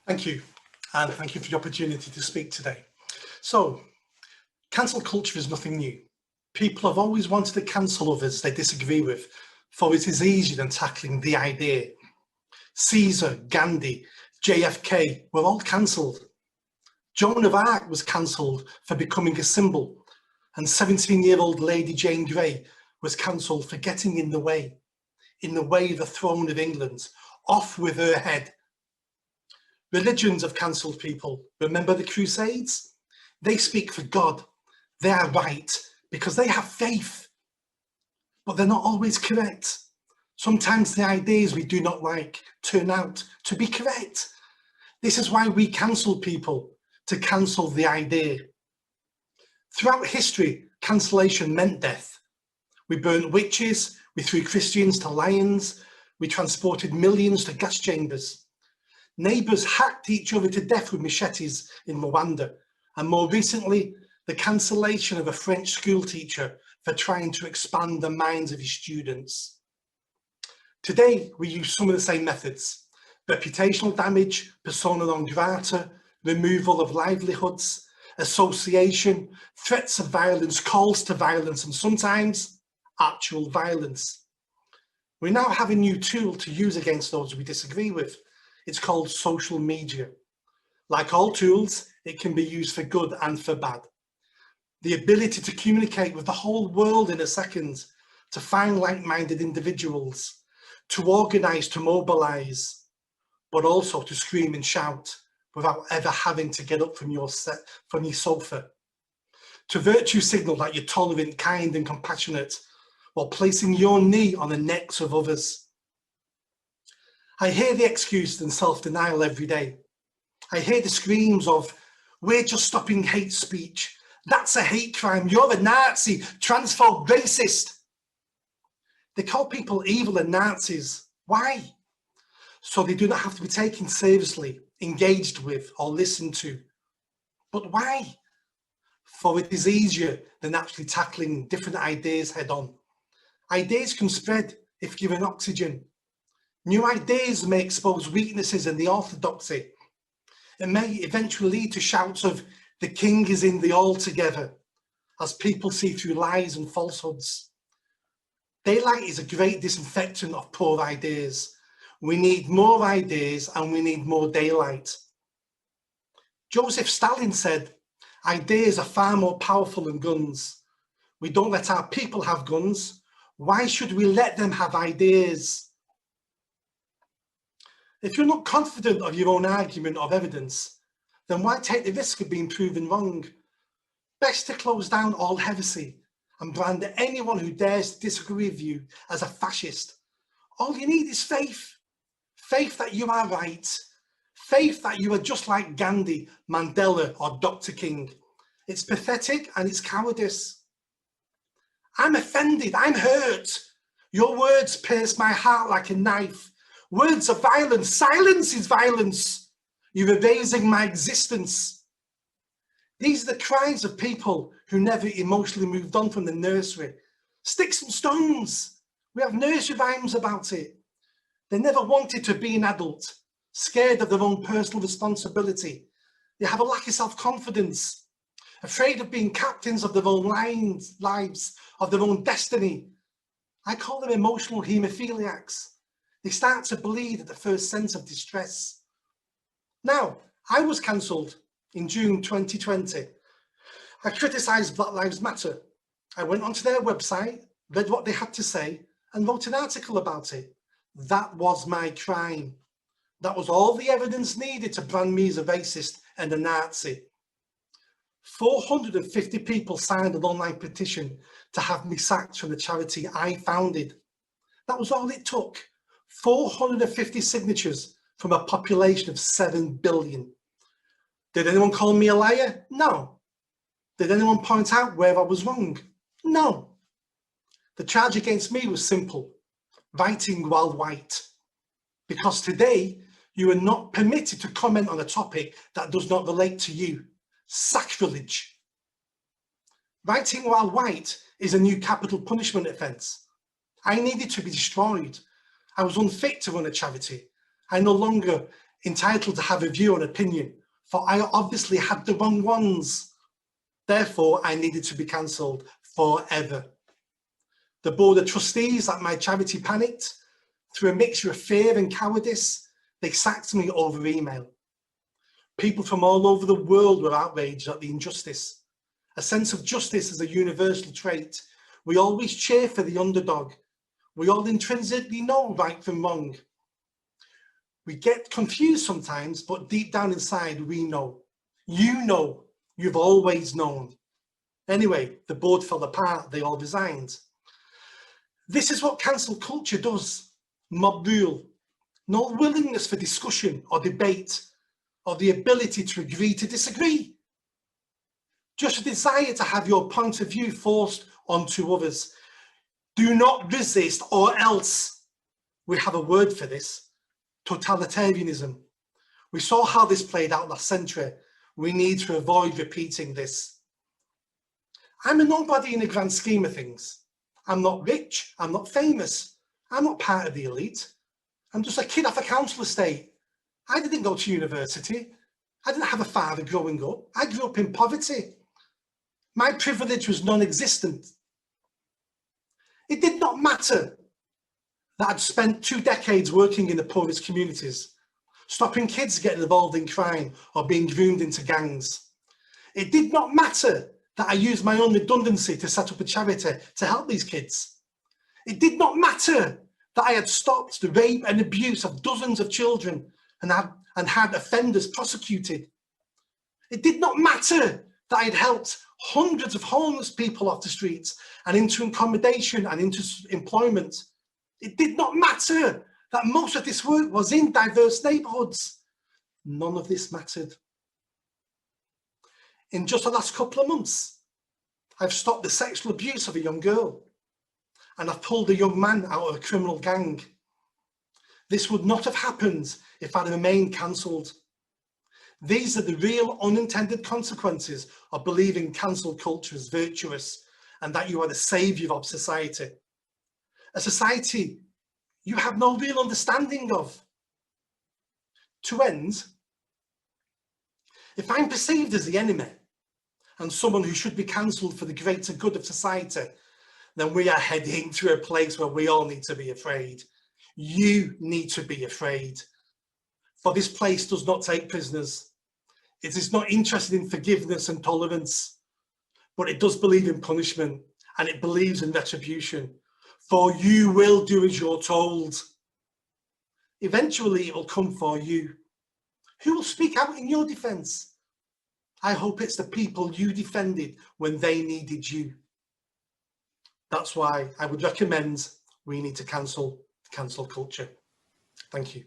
Thank you, and thank you for the opportunity to speak today. So, cancel culture is nothing new. People have always wanted to cancel others they disagree with, for it is easier than tackling the idea. Caesar, Gandhi, JFK were all cancelled. Joan of Arc was cancelled for becoming a symbol, and 17-year-old Lady Jane Grey was cancelled for getting in the way of the throne of England. Off with her head. Religions have cancelled people. Remember the Crusades? They speak for God. They are right because they have faith, but they're not always correct. Sometimes the ideas we do not like turn out to be correct. This is why we cancel people, to cancel the idea. Throughout history, cancellation meant death. We burnt witches, we threw Christians to lions, we transported millions to gas chambers. Neighbours hacked each other to death with machetes in Rwanda, and more recently, the cancellation of a French school teacher for trying to expand the minds of his students. Today, we use some of the same methods: reputational damage, persona non grata, removal of livelihoods, association, threats of violence, calls to violence, and sometimes actual violence. We now have a new tool to use against those we disagree with. It's called social media. Like all tools, it can be used for good and for bad. The ability to communicate with the whole world in a second, to find like-minded individuals, to organise, to mobilise, but also to scream and shout without ever having to get up from your sofa. To virtue signal that you're tolerant, kind and compassionate while placing your knee on the necks of others. I hear the excuse and self-denial every day. I hear the screams of, "We're just stopping hate speech. That's a hate crime. You're a Nazi, transphobe, racist." They call people evil and Nazis. Why? So they do not have to be taken seriously, engaged with, or listened to. But why? For it is easier than actually tackling different ideas head on. Ideas can spread if given oxygen. New ideas may expose weaknesses in the orthodoxy. It may eventually lead to shouts of "the king is in the altogether" as people see through lies and falsehoods. Daylight is a great disinfectant of poor ideas. We need more ideas and we need more daylight. Joseph Stalin said, "Ideas are far more powerful than guns. We don't let our people have guns. Why should we let them have ideas?" If you're not confident of your own argument or evidence, then why take the risk of being proven wrong? Best to close down all heresy and brand anyone who dares to disagree with you as a fascist. All you need is faith. Faith that you are right. Faith that you are just like Gandhi, Mandela, or Dr. King. It's pathetic and it's cowardice. I'm offended, I'm hurt. Your words pierce my heart like a knife. Words are violence. Silence is violence. You're erasing my existence. These are the cries of people who never emotionally moved on from the nursery. Sticks and stones. We have nursery rhymes about it. They never wanted to be an adult, scared of their own personal responsibility. They have a lack of self-confidence, afraid of being captains of their own lives, of their own destiny. I call them emotional haemophiliacs. They start to bleed at the first sense of distress. Now, I was cancelled in June 2020. I criticised Black Lives Matter. I went onto their website, read what they had to say, and wrote an article about it. That was my crime. That was all the evidence needed to brand me as a racist and a Nazi. 450 people signed an online petition to have me sacked from the charity I founded. That was all it took. 450 signatures from a population of 7 billion. Did anyone call me a liar? No. Did anyone point out where I was wrong? No. The charge against me was simple: writing while white. Because today, you are not permitted to comment on a topic that does not relate to you. Sacrilege. Writing while white is a new capital punishment offence. I needed to be destroyed. I was unfit to run a charity. I no longer entitled to have a view and opinion, for I obviously had the wrong ones. Therefore, I needed to be cancelled forever. The board of trustees at my charity panicked. Through a mixture of fear and cowardice, they sacked me over email. People from all over the world were outraged at the injustice. A sense of justice is a universal trait. We always cheer for the underdog. We all intrinsically know right from wrong. We get confused sometimes, but deep down inside, we know. You know, you've always known. Anyway, the board fell apart, they all resigned. This is what cancel culture does. Mob rule. No willingness for discussion or debate, or the ability to agree to disagree. Just a desire to have your point of view forced onto others. Do not resist, or else. We have a word for this: totalitarianism. We saw how this played out last century. We need to avoid repeating this. I'm a nobody in the grand scheme of things. I'm not rich, I'm not famous, I'm not part of the elite. I'm just a kid off a council estate. I didn't go to university. I didn't have a father growing up. I grew up in poverty. My privilege was non-existent. It did not matter that I'd spent 2 decades working in the poorest communities, stopping kids getting involved in crime or being groomed into gangs. It did not matter that I used my own redundancy to set up a charity to help these kids. It did not matter that I had stopped the rape and abuse of dozens of children and had offenders prosecuted. It did not matter that I had helped hundreds of homeless people off the streets and into accommodation and into employment. It did not matter that most of this work was in diverse neighbourhoods. None of this mattered. In just the last couple of months, I've stopped the sexual abuse of a young girl, and I've pulled a young man out of a criminal gang. This would not have happened if I'd remained cancelled. These are the real unintended consequences of believing cancel culture is virtuous and that you are the saviour of society. A society you have no real understanding of. To end, if I'm perceived as the enemy and someone who should be cancelled for the greater good of society, then we are heading to a place where we all need to be afraid. You need to be afraid. For this place does not take prisoners. It is not interested in forgiveness and tolerance, but it does believe in punishment, and it believes in retribution. For you will do as you're told. Eventually it will come for you. Who will speak out in your defence? I hope it's the people you defended when they needed you. That's why I would recommend we need to cancel culture. Thank you.